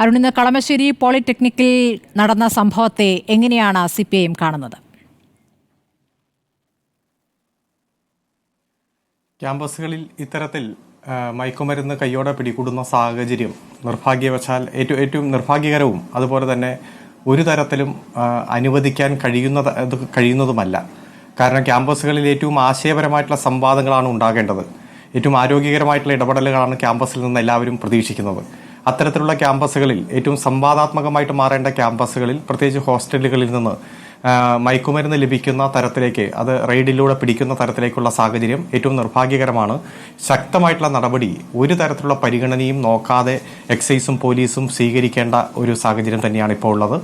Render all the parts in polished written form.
അരുൺ, ഇന്ന് കളമശ്ശേരി പോളിടെക്നിക്കിൽ നടന്ന സംഭവത്തെ എങ്ങനെയാണ് CPIM കാണുന്നത്? ക്യാമ്പസുകളിൽ ഇത്തരത്തിൽ മയക്കുമരുന്ന് കയ്യോടെ പിടികൂടുന്ന സാഹചര്യം നിർഭാഗ്യവശാൽ ഏറ്റവും നിർഭാഗ്യകരവും അതുപോലെ തന്നെ ഒരു തരത്തിലും അനുവദിക്കാൻ കഴിയുന്നതുമല്ല. കാരണം ക്യാമ്പസുകളിൽ ഏറ്റവും ആശയപരമായിട്ടുള്ള സംവാദങ്ങളാണ് ഉണ്ടാകേണ്ടത്. ഏറ്റവും ആരോഗ്യകരമായിട്ടുള്ള ഇടപെടലുകളാണ് ക്യാമ്പസിൽ നിന്ന് എല്ലാവരും പ്രതീക്ഷിക്കുന്നത്. അത്തരത്തിലുള്ള ക്യാമ്പസുകളിൽ ഏറ്റവും സംവാദാത്മകമായിട്ട് മാറേണ്ട ക്യാമ്പസുകളിൽ പ്രത്യേകിച്ച് ഹോസ്റ്റലുകളിൽ നിന്ന് മയക്കുമരുന്ന് ലഭിക്കുന്ന തരത്തിലേക്ക്, അത് റെയ്ഡിലൂടെ പിടിക്കുന്ന തരത്തിലേക്കുള്ള സാഹചര്യം ഏറ്റവും നിർഭാഗ്യകരമാണ്. ശക്തമായിട്ടുള്ള നടപടി ഒരു തരത്തിലുള്ള പരിഗണനയും നോക്കാതെ എക്സൈസും പോലീസും സ്വീകരിക്കേണ്ട ഒരു സാഹചര്യം തന്നെയാണ് ഇപ്പോൾ ഉള്ളത്.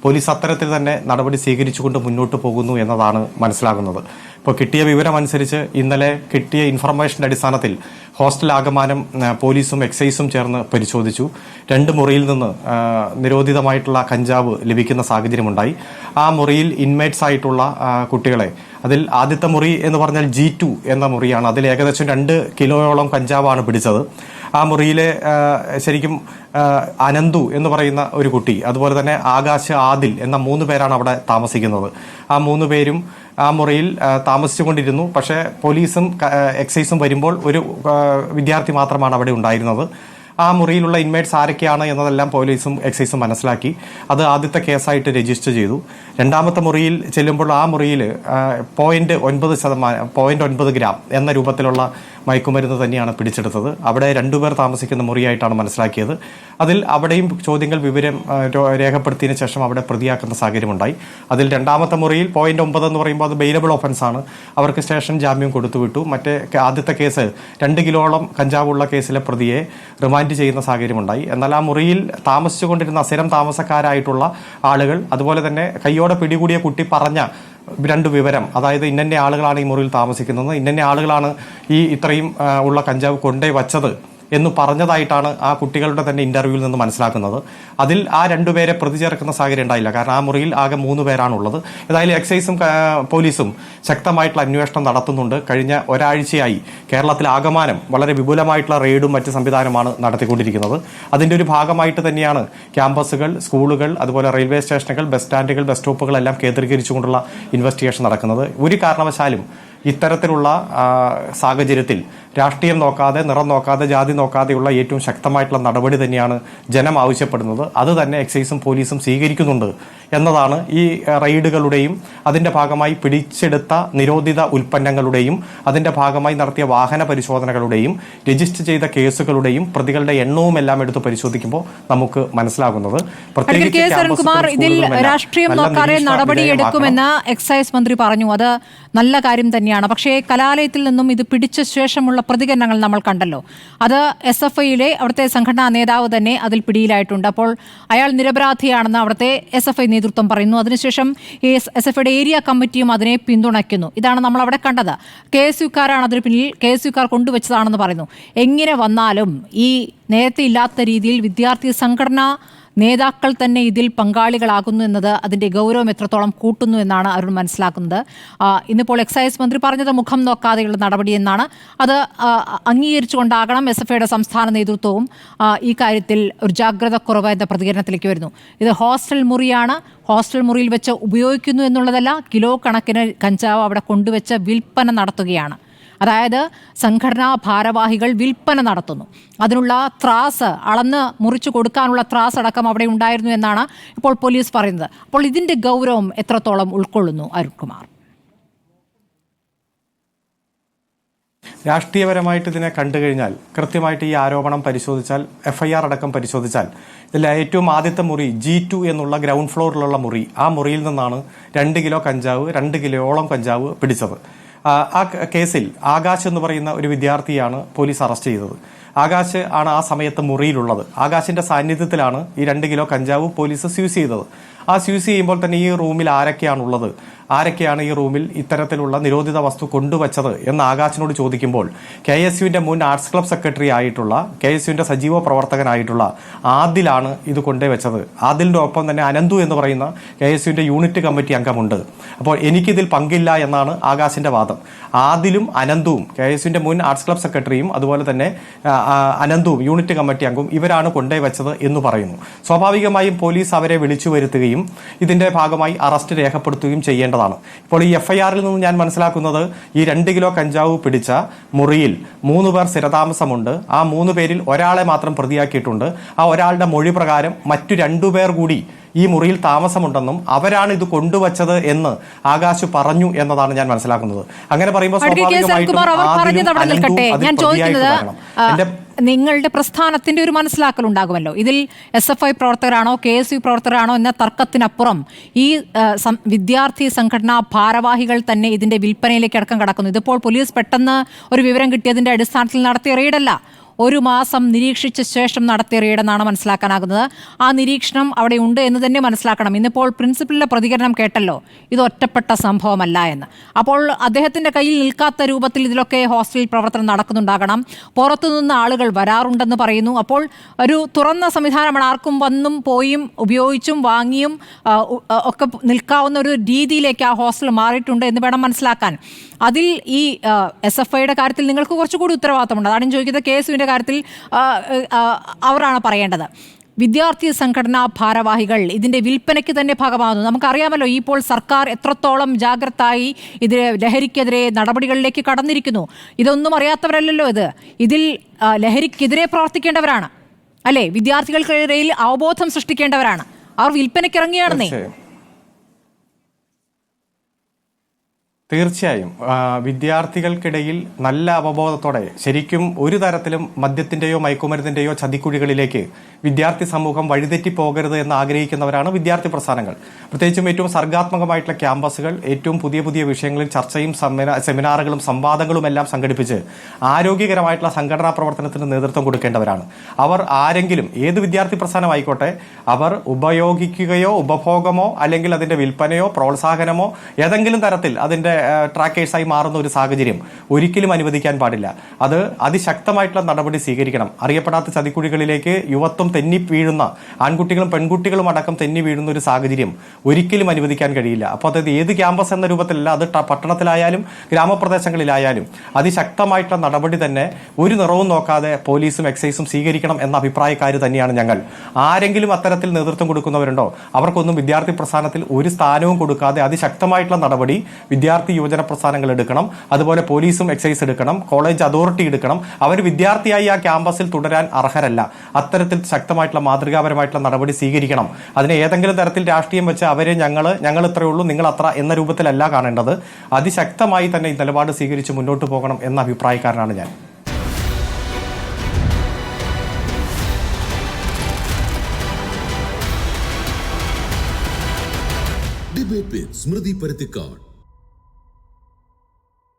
പോലീസ് അത്തരത്തിൽ തന്നെ നടപടി സ്വീകരിച്ചുകൊണ്ട് മുന്നോട്ട് പോകുന്നു എന്നതാണ് മനസ്സിലാകുന്നത്. ഇപ്പോൾ കിട്ടിയ വിവരമനുസരിച്ച് ഇന്നലെ കിട്ടിയ ഇൻഫർമേഷന്റെ അടിസ്ഥാനത്തിൽ ഹോസ്റ്റൽ ആകമാനം പോലീസും എക്സൈസും ചേർന്ന് പരിശോധിച്ചു. 2 മുറിയിൽ നിന്ന് നിരോധിതമായിട്ടുള്ള കഞ്ചാവ് ലഭിക്കുന്ന സാഹചര്യമുണ്ടായി. ആ മുറിയിൽ ഇൻമേറ്റ്സ് ആയിട്ടുള്ള കുട്ടികളെ, അതിൽ ആദ്യത്തെ മുറി എന്ന് പറഞ്ഞാൽ G2 എന്ന മുറിയാണ്. അതിൽ ഏകദേശം 2 കിലോയോളം കഞ്ചാവാണ് പിടിച്ചത്. ആ മുറിയിലെ ശരിക്കും അനന്തു എന്ന് പറയുന്ന ഒരു കുട്ടി, അതുപോലെ തന്നെ ആകാശ്, ആദിൽ എന്ന 3 പേരാണ് അവിടെ താമസിക്കുന്നത്. ആ 3 പേരും ആ മുറിയിൽ താമസിച്ചുകൊണ്ടിരുന്നു. പക്ഷേ പോലീസും എക്സൈസും വരുമ്പോൾ ഒരു വിദ്യാർത്ഥി മാത്രമാണ് അവിടെ ഉണ്ടായിരുന്നത്. ആ മുറിയിലുള്ള ഇൻമേറ്റ്സ് ആരൊക്കെയാണ് എന്നതെല്ലാം പോലീസും എക്സൈസും മനസ്സിലാക്കി. അത് ആദ്യത്തെ കേസായിട്ട് രജിസ്റ്റർ ചെയ്തു. രണ്ടാമത്തെ മുറിയിൽ ചെല്ലുമ്പോൾ ആ മുറിയിൽ 0.9 ഗ്രാം എന്ന രൂപത്തിലുള്ള മയക്കുമരുന്ന് തന്നെയാണ് പിടിച്ചെടുത്തത്. അവിടെ 2 പേർ താമസിക്കുന്ന മുറിയായിട്ടാണ് മനസ്സിലാക്കിയത്. അതിൽ അവിടെയും ചോദ്യങ്ങൾ വിവരം രേഖപ്പെടുത്തിയതിനു ശേഷം അവിടെ പ്രതിയാക്കുന്ന സാഹചര്യമുണ്ടായി. അതിൽ രണ്ടാമത്തെ മുറിയിൽ 0.9 എന്ന് പറയുമ്പോൾ അത് ബെയിലബിൾ ഒഫൻസ് ആണ്. അവർക്ക് സ്റ്റേഷൻ ജാമ്യം കൊടുത്തുവിട്ടു. മറ്റേ ആദ്യത്തെ കേസ് 2 കിലോളം കഞ്ചാവുള്ള കേസിലെ പ്രതിയെ റിമാൻഡ് ചെയ്യുന്ന സാഹചര്യമുണ്ടായി. എന്നാൽ ആ മുറിയിൽ താമസിച്ചുകൊണ്ടിരുന്ന സ്ഥിരം താമസക്കാരായിട്ടുള്ള ആളുകൾ, അതുപോലെ തന്നെ കയ്യോടെ പിടികൂടിയ കുട്ടി പറഞ്ഞ 2 വിവരം, അതായത് ഇന്നെ ആളുകളാണ് ഈ മുറിയിൽ താമസിക്കുന്നത്, ഇന്നെ ആളുകളാണ് ഈ ഇത്രയും ഉള്ള കഞ്ചാവ് കൊണ്ടേ വച്ചത് എന്ന് പറഞ്ഞതായിട്ടാണ് ആ കുട്ടികളുടെ തന്നെ ഇന്റർവ്യൂവിൽ നിന്ന് മനസ്സിലാക്കുന്നത്. അതിൽ ആ 2 പേരെ പ്രതി ചേർക്കുന്ന സാഹചര്യം ഉണ്ടായില്ല. കാരണം ആ മുറിയിൽ ആകെ 3 പേരാണുള്ളത്. ഏതായാലും എക്സൈസും പോലീസും ശക്തമായിട്ടുള്ള അന്വേഷണം നടത്തുന്നുണ്ട്. കഴിഞ്ഞ ഒരാഴ്ചയായി കേരളത്തിൽ ആകമാനം വളരെ വിപുലമായിട്ടുള്ള റെയ്ഡും മറ്റ് സംവിധാനമാണ് നടത്തിക്കൊണ്ടിരിക്കുന്നത്. അതിന്റെ ഒരു ഭാഗമായിട്ട് തന്നെയാണ് ക്യാമ്പസുകൾ, സ്കൂളുകൾ, അതുപോലെ റെയിൽവേ സ്റ്റേഷനുകൾ, ബസ് സ്റ്റാൻഡുകൾ, ബസ് സ്റ്റോപ്പുകളെല്ലാം കേന്ദ്രീകരിച്ചുകൊണ്ടുള്ള ഇൻവെസ്റ്റിഗേഷൻ നടക്കുന്നത്. ഒരു കാരണവശാലും ഇത്തരത്തിലുള്ള സാഹചര്യത്തിൽ രാഷ്ട്രീയം നോക്കാതെ, നിറം നോക്കാതെ, ജാതി നോക്കാതെയുള്ള ഏറ്റവും ശക്തമായിട്ടുള്ള നടപടി തന്നെയാണ് ജനം ആവശ്യപ്പെടുന്നത്. അത് തന്നെ എക്സൈസും പോലീസും സ്വീകരിക്കുന്നുണ്ട് എന്നതാണ് ഈ റെയ്ഡുകളുടെയും അതിന്റെ ഭാഗമായി പിടിച്ചെടുത്ത നിരോധിത ഉൽപ്പന്നങ്ങളുടെയും അതിന്റെ ഭാഗമായി നടത്തിയ വാഹന പരിശോധനകളുടെയും രജിസ്റ്റർ ചെയ്ത കേസുകളുടെയും പ്രതികളുടെ എണ്ണവും എല്ലാം എടുത്ത് പരിശോധിക്കുമ്പോൾ നമുക്ക് മനസ്സിലാകുന്നത്. ഇതിൽ രാഷ്ട്രീയം നോക്കാതെ നടപടിയെടുക്കുമെന്ന് എക്സൈസ് മന്ത്രി പറഞ്ഞു. അത് നല്ല കാര്യം തന്നെയാണ്. പക്ഷേ കലാലയത്തിൽ നിന്നും ഇത് പിടിച്ച ശേഷമുള്ള പ്രതികരണങ്ങൾ നമ്മൾ കണ്ടല്ലോ. അത് SFIയിലെ അവിടുത്തെ സംഘടനാ നേതാവ് തന്നെ അതിൽ പിടിയിലായിട്ടുണ്ട്. അപ്പോൾ അയാൾ നിരപരാധിയാണെന്ന് അവിടുത്തെ SFI നേതൃത്വം പറയുന്നു. അതിനുശേഷം ഈ SFIയുടെ ഏരിയ കമ്മിറ്റിയും അതിനെ പിന്തുണയ്ക്കുന്നു. ഇതാണ് നമ്മൾ അവിടെ കണ്ടത്. KSUക്കാരാണ് അതിന് പിന്നിൽ, KSUക്കാർ കൊണ്ടുവച്ചതാണെന്ന് പറയുന്നു. എങ്ങനെ വന്നാലും ഈ നേരത്തെ ഇല്ലാത്ത രീതിയിൽ വിദ്യാർത്ഥി സംഘടനാ നേതാക്കൾ തന്നെ ഇതിൽ പങ്കാളികളാകുന്നു എന്നത് അതിൻ്റെ ഗൗരവം എത്രത്തോളം കൂട്ടുന്നു എന്നാണ് അരുൺ മനസ്സിലാക്കുന്നത്. ഇന്നിപ്പോൾ എക്സൈസ് മന്ത്രി പറഞ്ഞത് മുഖം നോക്കാതെയുള്ള നടപടി എന്നാണ്. അത് അംഗീകരിച്ചുകൊണ്ടാകണം SFIയുടെ സംസ്ഥാന നേതൃത്വവും ഈ കാര്യത്തിൽ ഒരു ജാഗ്രത കുറവ് എന്ന പ്രതികരണത്തിലേക്ക് വരുന്നു. ഇത് ഹോസ്റ്റൽ മുറിയാണ്. ഹോസ്റ്റൽ മുറിയിൽ വെച്ച് ഉപയോഗിക്കുന്നു എന്നുള്ളതല്ല, കിലോ കണക്കിന് കഞ്ചാവ് അവിടെ കൊണ്ടുവച്ച് വിൽപ്പന നടത്തുകയാണ്. അതായത് സംഘടനാ ഭാരവാഹികൾ വിൽപ്പന നടത്തുന്നു. അതിനുള്ള ത്രാസ്, അളന്ന് മുറിച്ചു കൊടുക്കാനുള്ള ത്രാസ് അടക്കം അവിടെ ഉണ്ടായിരുന്നു എന്നാണ് ഇപ്പോൾ പോലീസ് പറയുന്നത്. അപ്പോൾ ഇതിന്റെ ഗൗരവം എത്രത്തോളം ഉൾക്കൊള്ളുന്നു അരുൺകുമാർ? രാഷ്ട്രീയപരമായിട്ട് ഇതിനെ കണ്ടു കഴിഞ്ഞാൽ, കൃത്യമായിട്ട് ഈ ആരോപണം പരിശോധിച്ചാൽ, FIR അടക്കം പരിശോധിച്ചാൽ, ഇതിൽ ഏറ്റവും ആദ്യത്തെ മുറി G2 എന്നുള്ള ഗ്രൗണ്ട് ഫ്ലോറിലുള്ള മുറി, ആ മുറിയിൽ നിന്നാണ് 2 കിലോ കഞ്ചാവ്, 2 കിലോയോളം കഞ്ചാവ് പിടിച്ചത്. ആ കേസിൽ ആകാശ് എന്ന് പറയുന്ന ഒരു വിദ്യാർത്ഥിയാണ് പോലീസ് അറസ്റ്റ് ചെയ്തത്. ആകാശ് ആണ് ആ സമയത്ത് മുറിയിലുള്ളത്. ആകാശിന്റെ സാന്നിധ്യത്തിലാണ് ഈ 2 കിലോ കഞ്ചാവ് പോലീസ് സ്യൂസ് ചെയ്തത്. ആ സ്യൂസ് ചെയ്യുമ്പോൾ തന്നെ ഈ റൂമിൽ ആരൊക്കെയാണുള്ളത്, ആരൊക്കെയാണ് ഈ റൂമിൽ ഇത്തരത്തിലുള്ള നിരോധിത വസ്തു കൊണ്ടുവച്ചത് എന്ന് ആകാശിനോട് ചോദിക്കുമ്പോൾ KSUവിന്റെ മുൻ ആർട്സ് ക്ലബ് സെക്രട്ടറി ആയിട്ടുള്ള, KSUവിന്റെ സജീവ പ്രവർത്തകനായിട്ടുള്ള ആദിലാണ് ഇത് കൊണ്ടുവച്ചത്. ആദിലിന്റെ ഒപ്പം തന്നെ അനന്തു എന്ന് പറയുന്ന KSUവിന്റെ യൂണിറ്റ് കമ്മിറ്റി അംഗമുണ്ട്. അപ്പോൾ എനിക്കിതിൽ പങ്കില്ല എന്നാണ് ആകാശിന്റെ വാദം. ആദിലും അനന്തുവും KSUവിന്റെ മുൻ ആർട്സ് ക്ലബ് സെക്രട്ടറിയും അതുപോലെ തന്നെ അനന്തുവും യൂണിറ്റ് കമ്മിറ്റി അംഗവും ഇവരാണ് കൊണ്ടുപോയി വെച്ചത് എന്ന് പറയുന്നു. സ്വാഭാവികമായും പോലീസ് അവരെ വിളിച്ചു വരുത്തുകയും ഇതിന്റെ ഭാഗമായി അറസ്റ്റ് രേഖപ്പെടുത്തുകയും ചെയ്യേണ്ടതാണ്. ഇപ്പോൾ ഈ FIR-ൽ നിന്ന് ഞാൻ മനസ്സിലാക്കുന്നത് ഈ 2 കിലോ കഞ്ചാവ് പിടിച്ച മുറിയിൽ 3 പേർ സ്ഥിരതാമസമുണ്ട്. ആ 3 പേരിൽ ഒരാളെ മാത്രം പ്രതിയാക്കിയിട്ടുണ്ട്. ആ ഒരാളുടെ മൊഴി പ്രകാരം മറ്റു 2 പേർ കൂടി ഈ മുറിയിൽ താമസമുണ്ടെന്നും അവരാണ് ഇത് കൊണ്ടുവച്ചത് എന്ന് ആകാശ് പറഞ്ഞു എന്നതാണ് ഞാൻ മനസ്സിലാക്കുന്നത്. അങ്ങനെ പറയുമ്പോൾ നിങ്ങളുടെ പ്രസ്ഥാനത്തിന്റെ ഒരു മനസ്സിലാക്കൽ ഉണ്ടാകുമല്ലോ. ഇതിൽ SFI പ്രവർത്തകരാണോ KSU പ്രവർത്തകരാണോ എന്ന തർക്കത്തിനപ്പുറം ഈ വിദ്യാർത്ഥി സംഘടനാ ഭാരവാഹികൾ തന്നെ ഇതിന്റെ വിൽപ്പനയിലേക്ക് അടക്കം കടക്കുന്നു. ഇതിപ്പോൾ പോലീസ് പെട്ടെന്ന് ഒരു വിവരം കിട്ടിയതിന്റെ അടിസ്ഥാനത്തിൽ നടത്തിയ റെയ്ഡല്ല, 1 മാസം നിരീക്ഷിച്ച ശേഷം നടത്തിയ റെയ്ഡെന്നാണ് മനസ്സിലാക്കാനാകുന്നത്. ആ നിരീക്ഷണം അവിടെ ഉണ്ട് എന്ന് തന്നെ മനസ്സിലാക്കണം. ഇന്നിപ്പോൾ പ്രിൻസിപ്പലിന്റെ പ്രതികരണം കേട്ടല്ലോ, ഇത് ഒറ്റപ്പെട്ട സംഭവമല്ല എന്ന്. അപ്പോൾ അദ്ദേഹത്തിന്റെ കയ്യിൽ നിൽക്കാത്ത രൂപത്തിൽ ഇതിലൊക്കെ ഹോസ്റ്റലിൽ പ്രവർത്തനം നടക്കുന്നുണ്ടാകണം. പുറത്തുനിന്ന് ആളുകൾ വരാറുണ്ടെന്ന് പറയുന്നു. അപ്പോൾ ഒരു തുറന്ന സംവിധാനമാണ്, ആർക്കും വന്നും പോയും ഉപയോഗിച്ചും വാങ്ങിയും ഒക്കെ നിൽക്കാവുന്ന ഒരു രീതിയിലേക്ക് ആ ഹോസ്റ്റൽ മാറിയിട്ടുണ്ട് എന്ന് വേണം മനസ്സിലാക്കാൻ. അതിൽ ഈ SFIയുടെ കാര്യത്തിൽ നിങ്ങൾക്ക് കുറച്ചുകൂടി ഉത്തരവാദിത്തമുണ്ട്. അതാണ് ചോദിക്കുന്നത്. KSUവിൻ്റെ കാര്യത്തിൽ അവരാണ് പറയേണ്ടത്. വിദ്യാർത്ഥി സംഘടനാ ഭാരവാഹികൾ ഇതിന്റെ വിൽപ്പനയ്ക്ക് തന്നെ ഭാഗമാകുന്നു. നമുക്കറിയാമല്ലോ ഇപ്പോൾ സർക്കാർ എത്രത്തോളം ജാഗ്രതായി ഇത് ലഹരിക്കെതിരെ നടപടികളിലേക്ക് കടന്നിരിക്കുന്നു. ഇതൊന്നും അറിയാത്തവരല്ലല്ലോ ഇതിൽ ലഹരിക്കെതിരെ പ്രവർത്തിക്കേണ്ടവരാണ് അല്ലേ? വിദ്യാർത്ഥികൾക്കിടയിൽ അവബോധം സൃഷ്ടിക്കേണ്ടവരാണ്. അവർ വിൽപ്പനയ്ക്ക് ഇറങ്ങിയാണെന്നേ. തീർച്ചയായും വിദ്യാർത്ഥികൾക്കിടയിൽ നല്ല അവബോധത്തോടെ ശരിക്കും ഒരു തരത്തിലും മദ്യത്തിന്റെയോ മയക്കുമരുന്നിന്റെയോ ചതിക്കുഴികളിലേക്ക് വിദ്യാർത്ഥി സമൂഹം വഴിതെറ്റി പോകരുത് എന്ന് ആഗ്രഹിക്കുന്നവരാണ് വിദ്യാർത്ഥി പ്രസ്ഥാനങ്ങൾ. പ്രത്യേകിച്ചും ഏറ്റവും സർഗാത്മകമായിട്ടുള്ള ക്യാമ്പസുകൾ ഏറ്റവും പുതിയ പുതിയ വിഷയങ്ങളിൽ ചർച്ചയും സെമിനാറുകളും സംവാദങ്ങളും എല്ലാം സംഘടിപ്പിച്ച് ആരോഗ്യകരമായിട്ടുള്ള സംഘടനാ പ്രവർത്തനത്തിന് നേതൃത്വം കൊടുക്കേണ്ടവരാണ്. അവർ ആരെങ്കിലും ഏത് വിദ്യാർത്ഥി പ്രസ്ഥാനമായിക്കോട്ടെ, അവർ ഉപയോഗിക്കുകയോ ഉപഭോഗമോ അല്ലെങ്കിൽ അതിന്റെ വിൽപ്പനയോ പ്രോത്സാഹനമോ ഏതെങ്കിലും തരത്തിൽ അതിന്റെ ട്രാക്കേഴ്സായി മാറുന്ന ഒരു സാഹചര്യം ഒരിക്കലും അനുവദിക്കാൻ പാടില്ല. അത് അതിശക്തമായിട്ടുള്ള നടപടി സ്വീകരിക്കണം. അറിയപ്പെടാത്ത ചതിക്കുഴികളിലേക്ക് യുവത്വം തെന്നി വീഴുന്ന, ആൺകുട്ടികളും പെൺകുട്ടികളും അടക്കം തെന്നി വീഴുന്ന ഒരു സാഹചര്യം ഒരിക്കലും അനുവദിക്കാൻ കഴിയില്ല. അപ്പോൾ അതായത് ഏത് ക്യാമ്പസ് എന്ന രൂപത്തിലല്ല, അത് പട്ടണത്തിലായാലും ഗ്രാമപ്രദേശങ്ങളിലായാലും അതിശക്തമായിട്ടുള്ള നടപടി തന്നെ ഒരു നിറവും നോക്കാതെ പോലീസും എക്സൈസും സ്വീകരിക്കണം എന്ന അഭിപ്രായക്കാർ തന്നെയാണ് ഞങ്ങൾ. ആരെങ്കിലും അത്തരത്തിൽ നേതൃത്വം കൊടുക്കുന്നവരുണ്ടോ, അവർക്കൊന്നും വിദ്യാർത്ഥി പ്രസ്ഥാനത്തിൽ ഒരു സ്ഥാനവും കൊടുക്കാതെ അതിശക്തമായിട്ടുള്ള നടപടി വിദ്യാർത്ഥി യുവജന പ്രസ്ഥാനങ്ങൾ എടുക്കണം. അതുപോലെ പോലീസും എക്സൈസ് എടുക്കണം, കോളേജ് അതോറിറ്റി എടുക്കണം. അവർ വിദ്യാർത്ഥിയായി ആ ക്യാമ്പസിൽ തുടരാൻ അർഹരല്ല. അത്തരത്തിൽ ശക്തമായിട്ടുള്ള മാതൃകാപരമായിട്ടുള്ള നടപടി സ്വീകരിക്കണം. അതിനെ ഏതെങ്കിലും തരത്തിൽ രാഷ്ട്രീയം വെച്ച് അവരെ ഞങ്ങൾ ഇത്രയേ ഉള്ളൂ നിങ്ങൾ അത്ര എന്ന രൂപത്തിലല്ല കാണേണ്ടത്. അതിശക്തമായി തന്നെ ഈ നിലപാട് സ്വീകരിച്ച് മുന്നോട്ട് പോകണം എന്ന അഭിപ്രായക്കാരനാണ് ഞാൻ. ഡിബേറ്റ് വിത്ത് സ്മൃതി പരുത്തിക്കാട്.